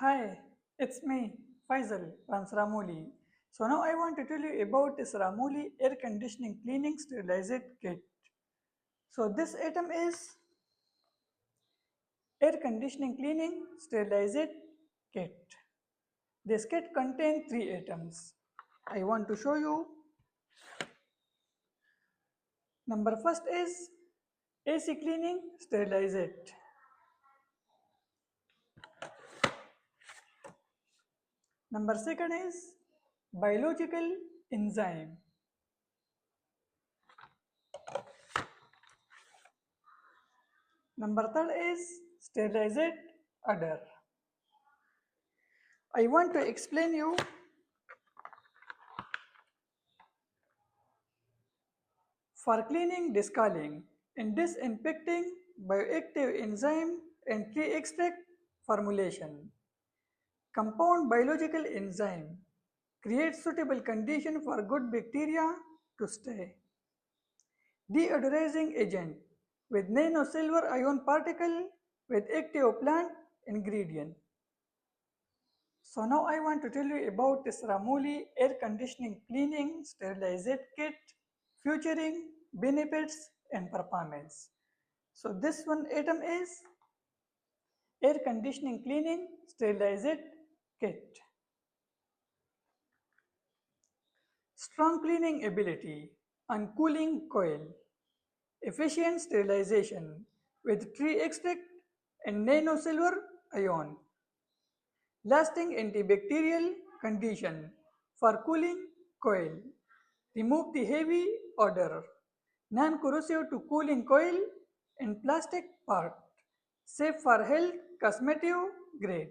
Hi, it's me, Faisal from Saramoly. So now I want to tell you about the Saramoly air conditioning cleaning sterilizer kit. So this item is air conditioning cleaning sterilizer kit. This kit contains three items. I want to show you. Number first is AC cleaning sterilizer. Number second is biological enzyme. Number third is sterilizer udder. I want to explain you for cleaning discarding and disinfecting bioactive enzyme and tree extract formulation. Compound biological enzyme creates suitable condition for good bacteria to stay. Deodorizing agent with nano silver ion particle with active plant ingredient. So now I want to tell you about this Ramoli air conditioning cleaning sterilizer kit featuring benefits and performance. So this one item is air conditioning cleaning sterilizer kit. Strong cleaning ability and cooling coil. Efficient sterilization with tree extract and nano silver ion. Lasting antibacterial condition for cooling coil. Remove the heavy odor. Non-corrosive to cooling coil and plastic part. Safe for health, cosmetic grade.